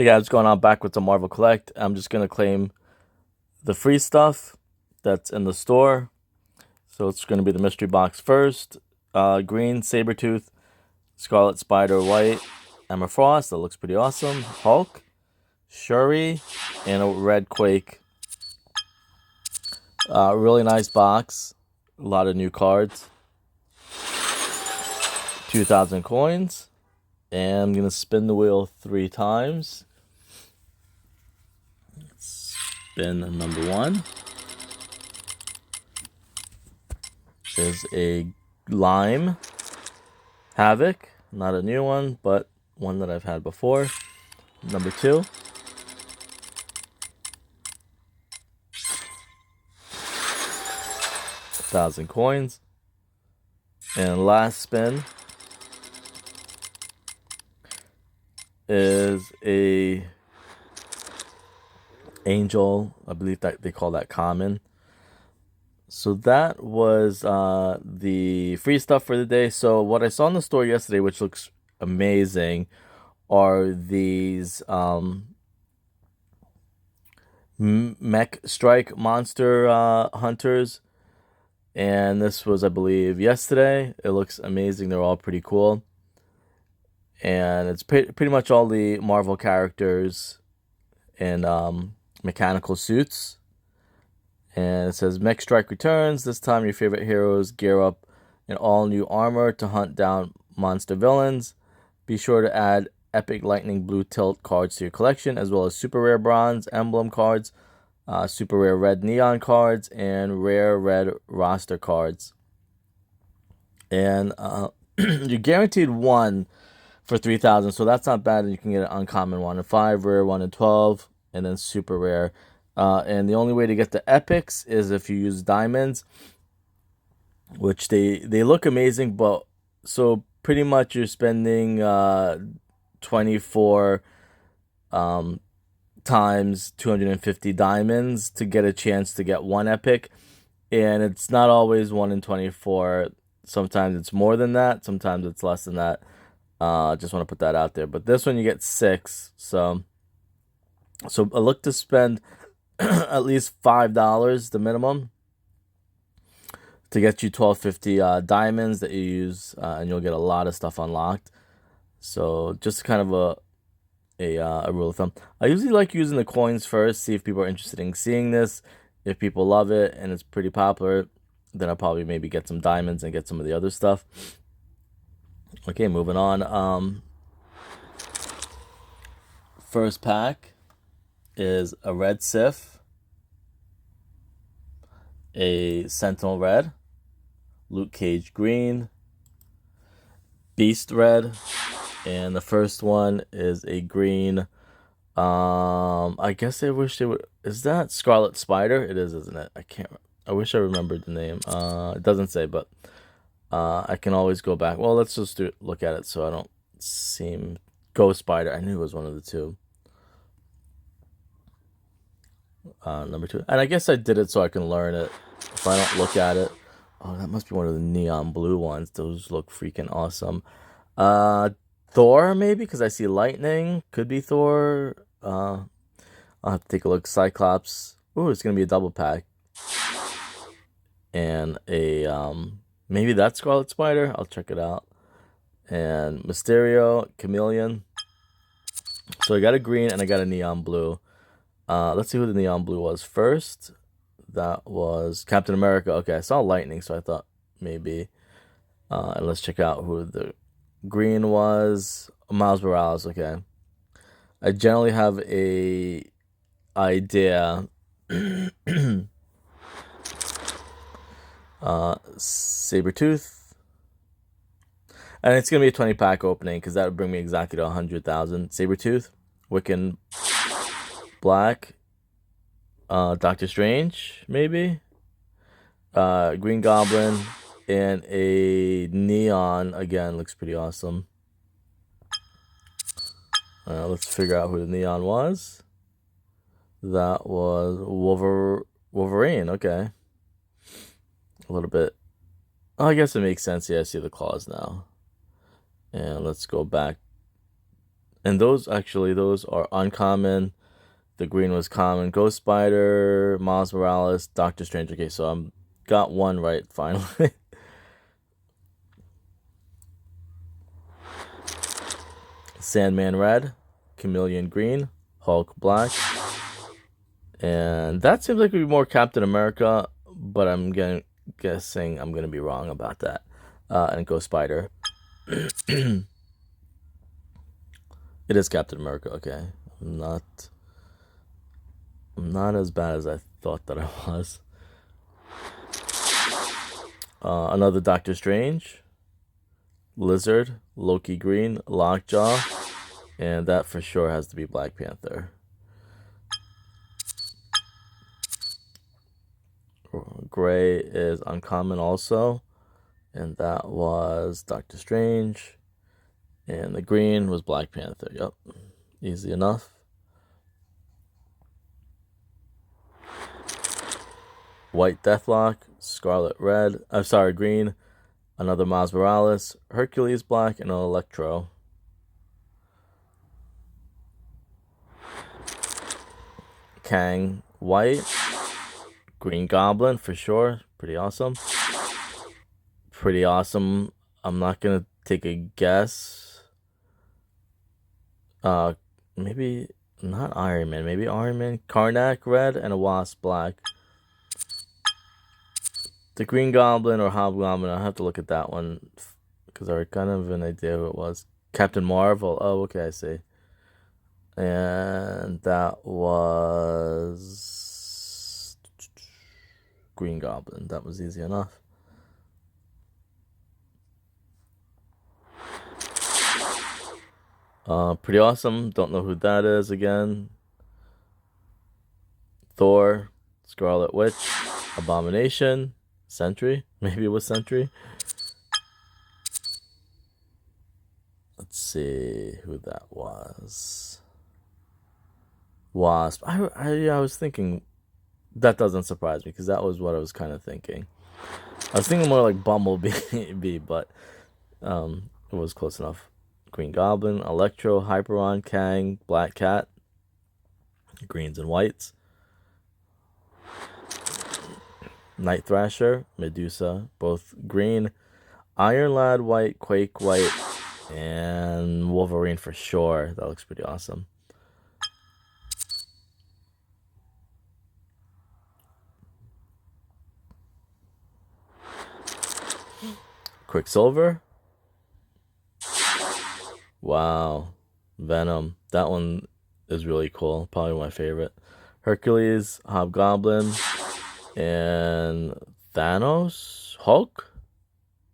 Hey guys, what's going on? Back with the Marvel Collect. I'm just gonna claim the free stuff that's in the store. So it's gonna be the mystery box first. Green Sabretooth, Scarlet Spider, White, Emma Frost. That looks pretty awesome. Hulk, Shuri, and a Red Quake. Really nice box. A lot of new cards. 2,000 coins. And I'm gonna spin the wheel 3 times. Spin number 1. There's a Lime Havoc, not a new one, but one that I've had before. Number 2. 1,000 coins. And last spin is a Angel. I believe that they call that common. So that was the free stuff for the day. So what I saw in the store yesterday, which looks amazing, are these Mech Strike Monster Hunters. And this was, I believe, yesterday. It looks amazing. They're all pretty cool. And it's pretty much all the Marvel characters in mechanical suits. And it says, Mech Strike returns. This time your favorite heroes gear up in all new armor to hunt down monster villains. Be sure to add epic lightning blue tilt cards to your collection, as well as super rare bronze emblem cards, super rare red neon cards, and rare red roster cards. And you're guaranteed one for 3,000, so that's not bad. And you can get an uncommon 1 in 5, rare 1 in 12, and then super rare. And the only way to get the epics is if you use diamonds, which they look amazing, but so pretty much you're spending 24 times 250 diamonds to get a chance to get one epic, and it's not always 1 in 24. Sometimes it's more than that, sometimes it's less than that. Just want to put that out there. But this one you get 6, so I look to spend at least $5, the minimum, to get you 1,250 diamonds that you use, and you'll get a lot of stuff unlocked. So just kind of a rule of thumb. I usually like using the coins first, see if people are interested in seeing this. If people love it and it's pretty popular, then I'll probably maybe get some diamonds and get some of the other stuff. Okay, moving on. First pack is a red Sif, a Sentinel red, Luke Cage green, Beast red, and the first one is a green. I guess I wish they would. Is that Scarlet Spider? It is, isn't it? I can't. I wish I remembered the name. It doesn't say, but I can always go back. Well, let's just look at it so I don't seem Ghost Spider. I knew it was one of the two. Number 2, and I guess I did it so I can learn it. If I don't look at it, oh, that must be one of the neon blue ones. Those look freaking awesome. Thor, maybe, because I see lightning. Could be Thor. I'll have to take a look. Cyclops. Ooh, it's gonna be a double pack. And a maybe that's Scarlet Spider. I'll check it out. And Mysterio, Chameleon. So I got a green and I got a neon blue. Let's see who the neon blue was first. That was Captain America. Okay, I saw lightning, so I thought maybe. And let's check out who the green was. Miles Morales. Okay. I generally have a idea. Sabretooth. And it's going to be a 20 pack opening because that would bring me exactly to 100,000. Sabretooth, Wiccan Black, Doctor Strange, maybe, Green Goblin, and a neon. Again, looks pretty awesome. Let's figure out who the neon was. That was Wolverine. Okay. A little bit. Oh, I guess it makes sense. Yeah, I see the claws now. And let's go back. And those are uncommon. The green was common. Ghost Spider, Miles Morales, Doctor Strange. Okay, so I'm got one right finally. Sandman red, Chameleon green, Hulk black, and that seems like it would be more Captain America, but guessing I'm gonna be wrong about that. And Ghost Spider. It is Captain America. Okay, I'm not. I'm not as bad as I thought that I was. Another Doctor Strange, Lizard, Loki green, Lockjaw, and that for sure has to be Black Panther. Gray is uncommon also, and that was Doctor Strange. And the green was Black Panther. Yep, easy enough. White Deathlock, Scarlet Red. I'm sorry, green. Another Miles Morales, Hercules black, and an Electro. Kang white, Green Goblin for sure. Pretty awesome. Pretty awesome. I'm not gonna take a guess. Maybe not Iron Man. Maybe Iron Man. Karnak red and a Wasp black. The Green Goblin or Hobgoblin. I'll have to look at that one because I kind of have an idea who it was. Captain Marvel. Oh, okay, I see. And that was Green Goblin. That was easy enough. Pretty awesome. Don't know who that is again. Thor, Scarlet Witch, Abomination, Sentry. Maybe it was Sentry. Let's see who that was. Wasp. I was thinking that doesn't surprise me because that was what I was kind of thinking. I was thinking more like Bumblebee, but it was close enough. Green Goblin, Electro, Hyperon, Kang, Black Cat, greens and whites. Night Thrasher, Medusa, both green. Iron Lad white, Quake white, and Wolverine for sure. That looks pretty awesome. Quicksilver. Wow. Venom. That one is really cool. Probably my favorite. Hercules, Hobgoblin, and Thanos? Hulk?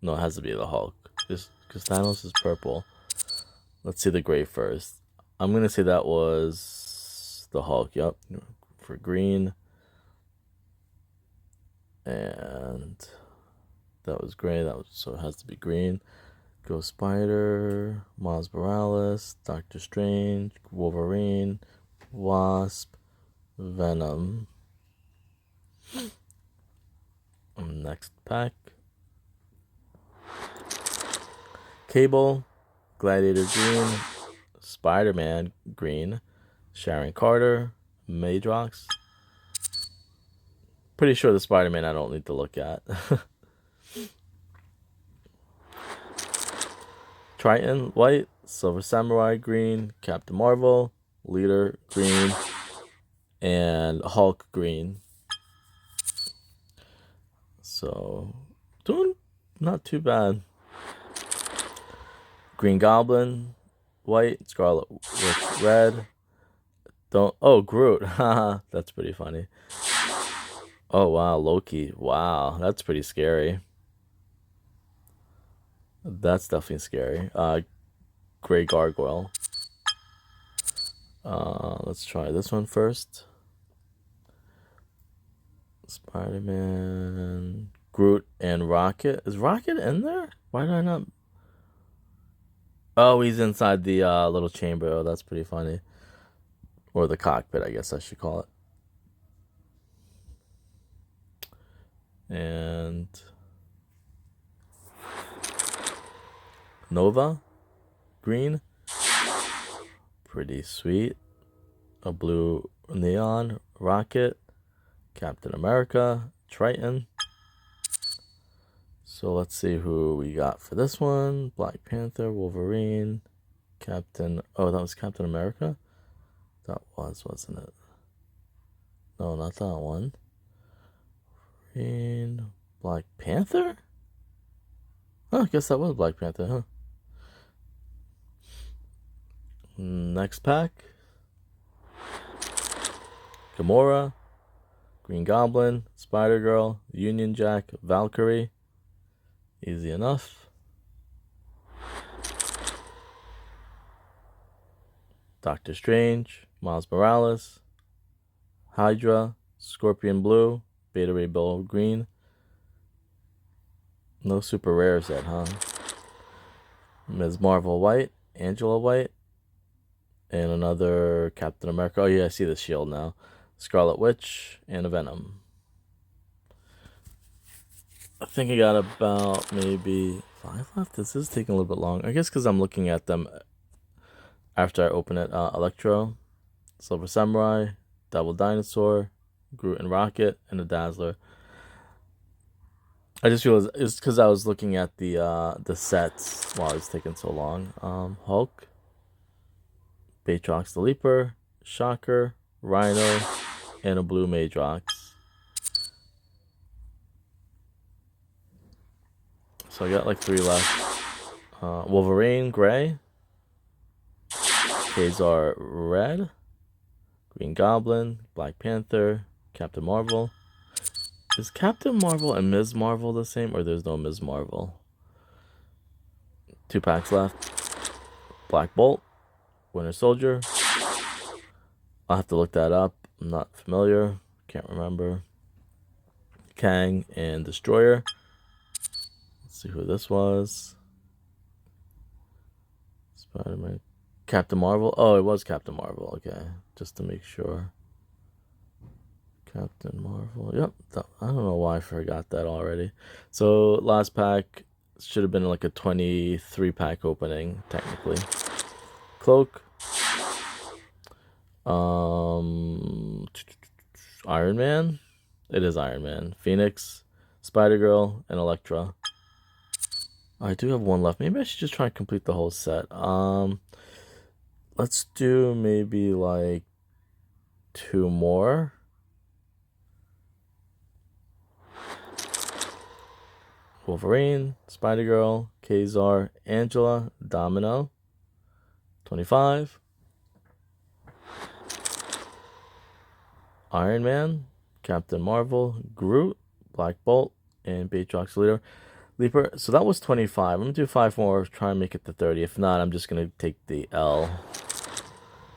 No, it has to be the Hulk. Just because Thanos is purple. Let's see the gray first. I'm going to say that was the Hulk. Yep. For green. And that was gray. So it has to be green. Ghost Spider, Miles Morales, Doctor Strange, Wolverine, Wasp, Venom. Next pack. Cable, Gladiator green, Spider-Man green, Sharon Carter, Madrox. Pretty sure the Spider-Man I don't need to look at. Triton white, Silver Samurai green, Captain Marvel, Leader green, and Hulk green. So, doing not too bad. Green Goblin white, Scarlet Witch red. Groot. Haha, that's pretty funny. Oh wow, Loki. Wow, that's pretty scary. That's definitely scary. Gray Gargoyle. Let's try this one first. Spider-Man, Groot, and Rocket. Is Rocket in there? Why did I not? Oh, he's inside the little chamber. Oh, that's pretty funny. Or the cockpit, I guess I should call it. And Nova, green. pretty sweet. A blue neon, Rocket, Captain America, Triton. So let's see who we got for this one. Black Panther, Wolverine, Captain... Oh, that was Captain America? That was, wasn't it? No, not that one. Wolverine, Black Panther? Oh, I guess that was Black Panther, huh? Next pack. Gamora, Green Goblin, Spider-Girl, Union Jack, Valkyrie. Easy enough. Doctor Strange, Miles Morales, Hydra, Scorpion Blue, Beta Ray Bill Green. No super rares yet, huh? Ms. Marvel White, Angela White, and another Captain America. Oh yeah, I see the shield now. Scarlet Witch and a Venom. I think I got about maybe 5 left. This is taking a little bit long. I guess because I'm looking at them after I open it. Electro, Silver Samurai, Double Dinosaur, Groot and Rocket, and a Dazzler. I just feel it's because I was looking at the sets while it's taking so long. Hulk, Batrox the Leaper, Shocker, Rhino, and a blue Matrox. So I got like 3 left. Wolverine, Gray. Kazar, Red. Green Goblin, Black Panther, Captain Marvel. Is Captain Marvel and Ms. Marvel the same, or there's no Ms. Marvel? 2 packs left. Black Bolt, Winter Soldier. I'll have to look that up. I'm not familiar. Can't remember. Kang and Destroyer. Let's see who this was. Spider-Man. Captain Marvel. Oh, it was Captain Marvel. Okay. Just to make sure. Captain Marvel. Yep. I don't know why I forgot that already. So, last pack should have been like a 23 pack opening, technically. Cloak. Iron Man. It is Iron Man. Phoenix, Spider-Girl, and Elektra. I do have 1 left. Maybe I should just try and complete the whole set. Let's do maybe like 2 more. Wolverine, Spider-Girl, Kazar, Angela, Domino. 25. Iron Man, Captain Marvel, Groot, Black Bolt, and Batrox Leaper. So that was 25. I'm going to do 5 more, try and make it to 30. If not, I'm just going to take the L.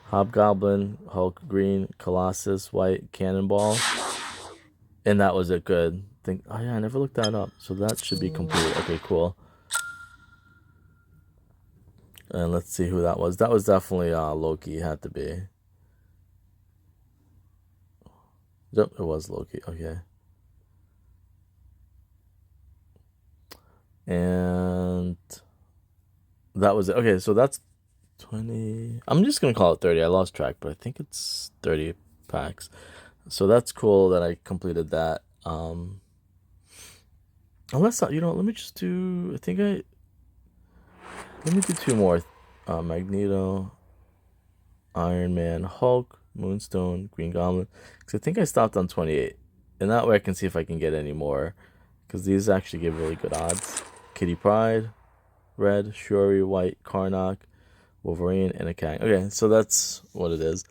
Hobgoblin, Hulk Green, Colossus White, Cannonball. And that was it. Good. Oh yeah, I never looked that up. So that should be complete. Okay, cool. And let's see who that was. That was definitely Loki. Had to be. Yep, it was Loki. Okay. And that was it. Okay, so that's 20. I'm just going to call it 30. I lost track, but I think it's 30 packs. So that's cool that I completed that. Unless, let me just do, let me do 2 more. Magneto, Iron Man, Hulk, Moonstone, Green Goblin. Because I think I stopped on 28. And that way I can see if I can get any more. Because these actually give really good odds. Kitty Pryde, Red, Shuri, White, Karnak, Wolverine, and a Kang. Okay, so that's what it is.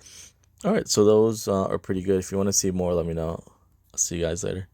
Alright, so those are pretty good. If you want to see more, let me know. I'll see you guys later.